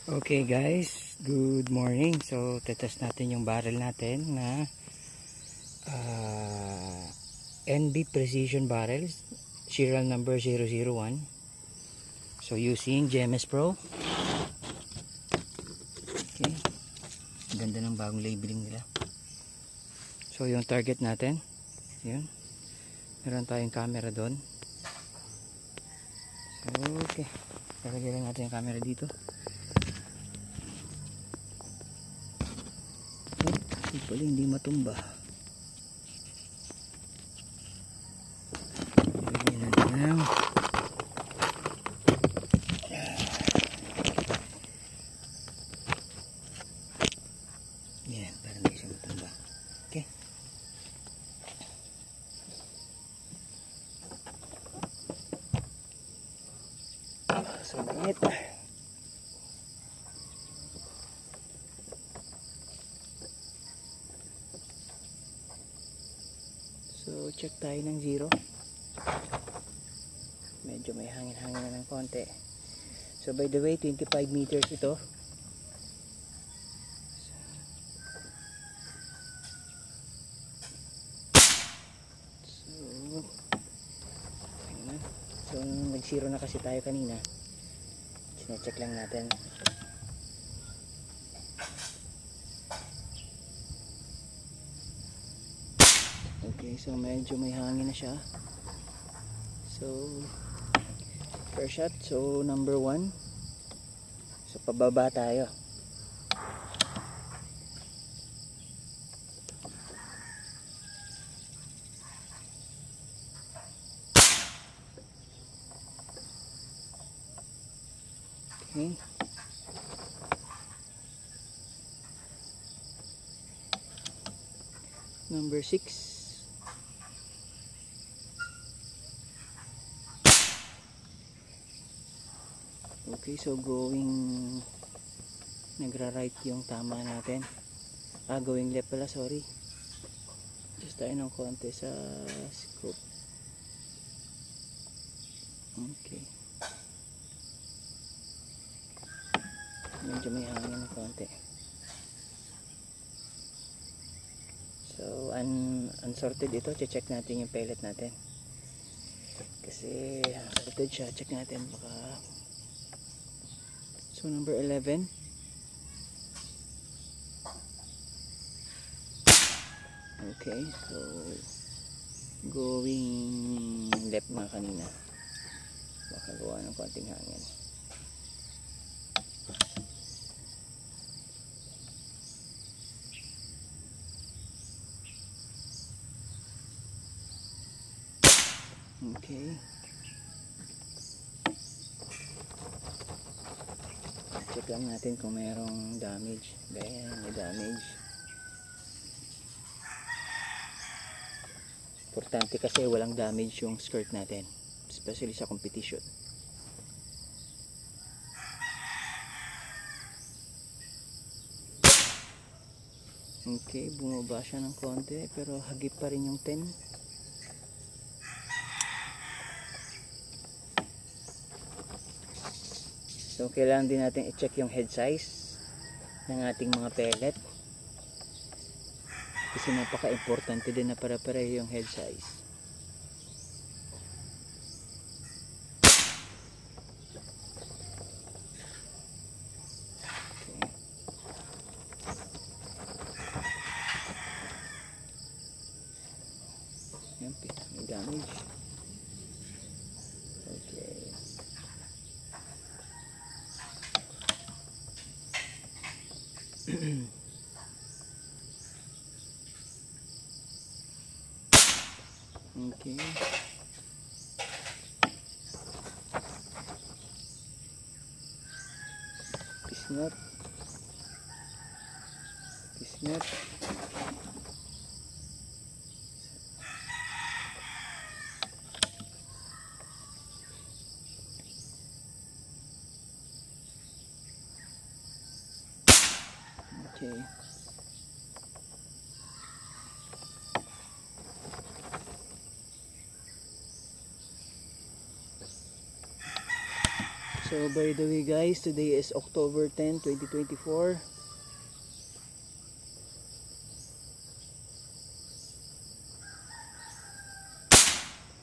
Okay guys, good morning. So tetest natin yung barrel natin na NB Precision Barrels, serial number 001. So using GMS Pro. Okay, ganda ng bagong labeling nila. So yung target natin, yun, meron tayong camera doon. Okay, lalagay lang natin yung camera dito. Pala hindi matumba. Lagyan natin lang. Yan, para hindi siya matumba. Okay. So, mainit. So, check tayo ng 0. Medyo may hangin-hangin na ng konti. So, by the way, 25 meters ito. So, nag-0 na kasi tayo kanina. Sine-check lang natin. Okay, so medyo may hangin na siya. So first shot, so number 1. So pababa tayo. Okay. Number 6. Okay, so going nagra-right yung tama natin. Going left pala, sorry. Just tayo ng konti sa scope. Okay. Medyo may hangin ng konti. So, unsorted ito. Check natin yung pellet natin. Kasi, sorted siya. Check natin. Baka... So, number 11. Okay. So, going left mga kanina. Baka gawa ng konting hangin. Okay. Check lang natin kung mayroong damage. Ayan, may damage. Importante kasi walang damage yung skirt natin. Especially sa competition. Okay, bumaba siya ng konti pero hagip pa rin yung 10. So, kailangan din natin i-check yung head size ng ating mga pellet. Kasi napaka-importante din na para-pareho yung head size. Okay. Yan, may damage. Okay. Okay. Pisngot. Pisngot. Okay. So by the way guys, today is October 10, 2024.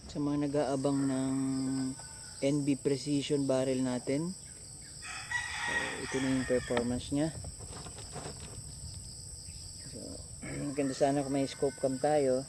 Sa mga nag-aabang ng NB Precision barrel natin, so ito na yung performance nya. So maganda sana kung may scope cam tayo.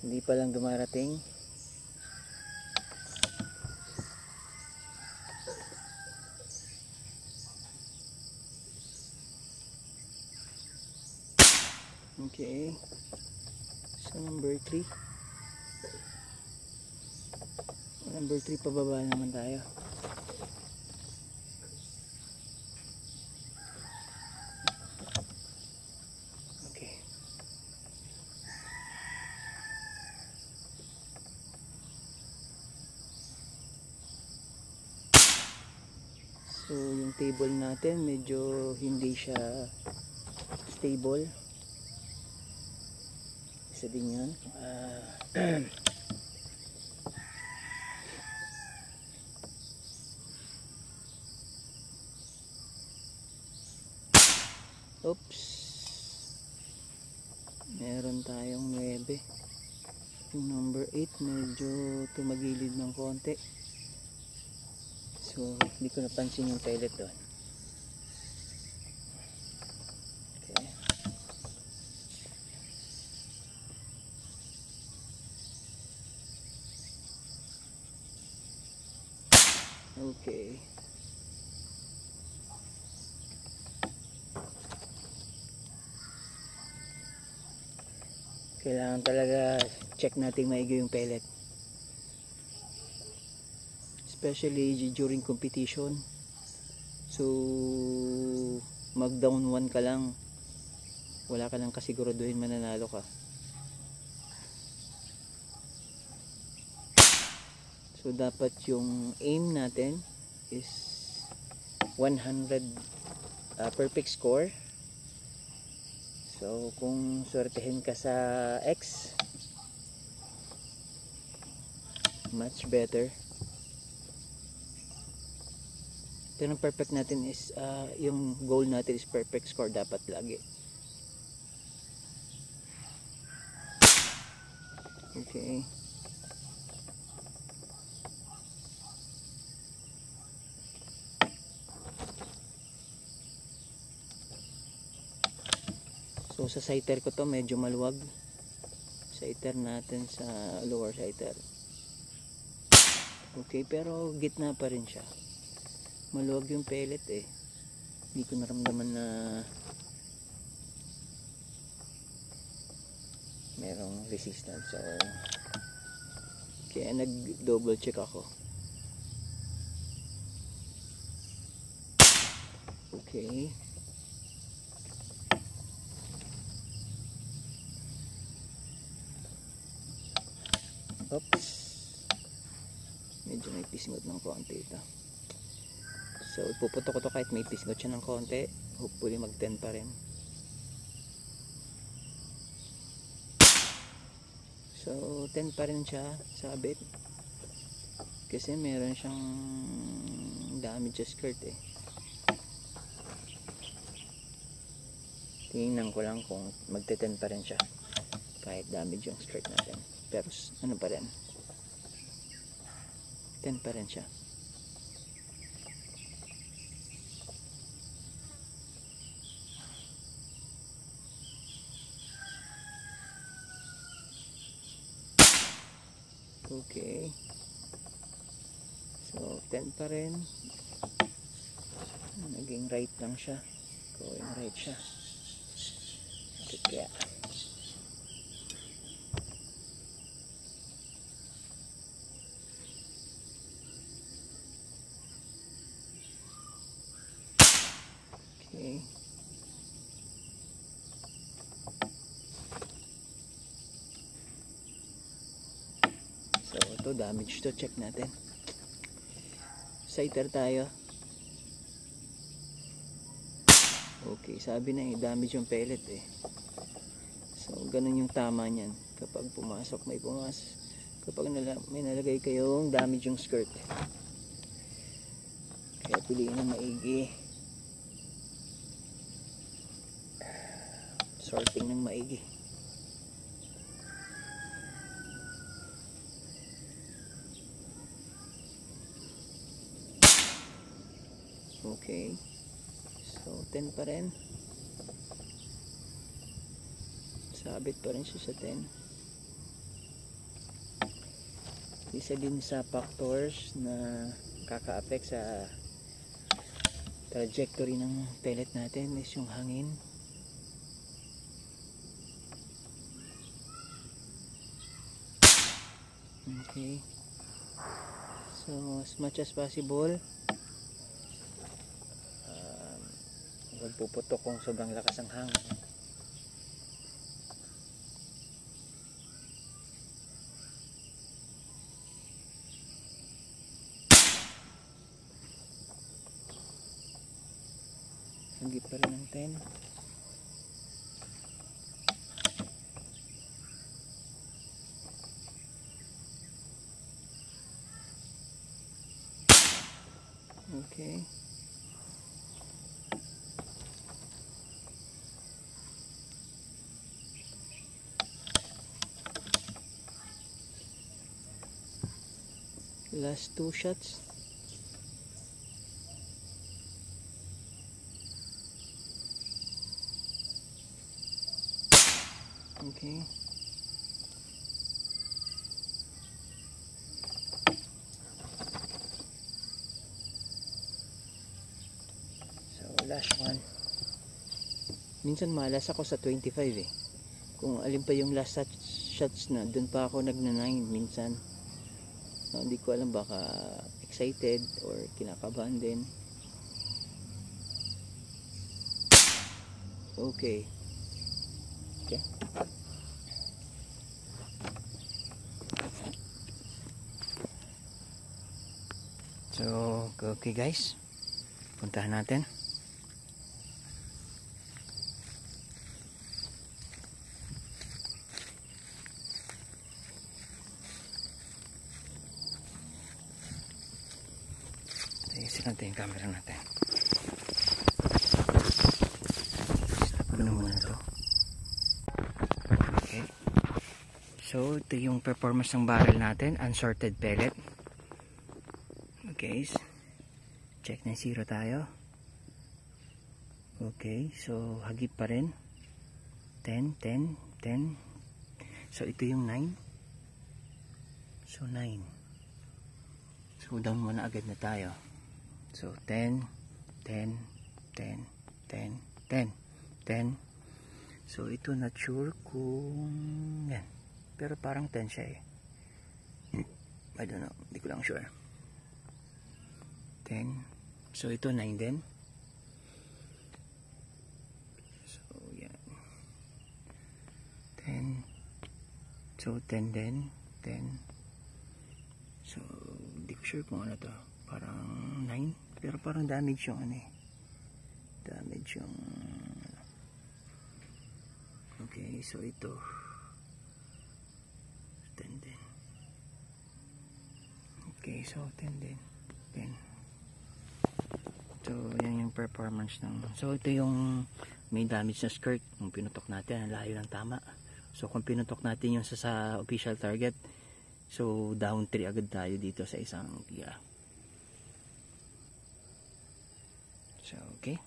Hindi pa lang dumarating. Okay, so number 3 pababa naman tayo. Okay, so yung table natin medyo hindi siya stable. Isa din yan. Oops, meron tayong 9. Yung number 8 medyo tumagilid ng konti, so hindi ko napansin yung pellet doon. Okay, okay. Kailangan talaga check natin maigi yung pellet, especially during competition. So mag down 1 ka lang, wala ka lang kasiguraduhin mananalo ka. So dapat yung aim natin is 100 perfect score. So kung swertehin ka sa X, much better. Ito ng perfect natin is yung goal natin is perfect score dapat lagi. Okay, so sa sighter ko to medyo maluwag. Sighter natin sa lower sighter. Okay, pero gitna pa rin siya. Maluwag yung pellet eh. Hindi ko naramdaman na merong resistance. So kaya nag double check ako. Okay, oops, medyo may pisngot ng konti ito. So ipuputok ko to kahit may pisngot siya ng konti. Hopefully mag 10 pa rin. So 10 pa rin siya sabit, kasi meron siyang damage sa skirt eh. Tingnan ko lang kung magte 10 pa rin siya kahit damage yung skirt natin. Pero ano pa rin, 10 pa rin siya. Okay, so 10 pa rin. Naging right lang siya, going right siya. Kaya okay, so ito damage to, check natin. Sighter tayo. Okay, sabi na damage yung pellet eh. So ganun yung tama niyan. Kapag pumasok, may kapag may nalagay kayong damage yung skirt. Kaya piliin ng maigi, sorting ng maigi. Okay, so 10 pa rin, sabit pa rin siya sa 10. Isa din sa factors na kaka-affect sa trajectory ng pellet natin is yung hangin. Okay, so as much as possible, huwag puputok kung sobrang lakas ang hangin. Higit pa rin ng 10. Okay. Last 2 shots. Okay. So last one. Minsan malas ako sa 25 eh. Kung alin pa yung last shots na, dun pa ako nagna-9 minsan. No, hindi ko alam, baka excited or kinakabahan din. Okay. Okay. So, okay guys. Puntahan natin. Ayusin natin yung camera natin. Stop na muna to. Okay. So, ito yung performance ng barrel natin. Unsorted pellet. Okay. Check na 0 tayo. Okay. So, hagip pa rin. 10, 10, 10. So, ito yung 9. So, 9. So, down muna agad na tayo. So, 10, 10, 10, 10, 10, 10. So, ito not sure kung yan. Pero parang 10 siya eh. I don't know. Hindi ko lang sure. 10. So, ito 9 din. So, yan. 10. So, 10 din. 10. So, hindi ko sure kung ano to. Parang 9. Pero parang damage yung ano eh. Damage yung... Okay, so ito. 10 din. Okay, so 10 din. 10. So, yan yung performance ng... So, ito yung may damage na skirt. Kung pinutok natin, ang layo ng tama. So, kung pinutok natin yung sa official target, so, down 3 agad tayo dito sa isang tira. So, okay.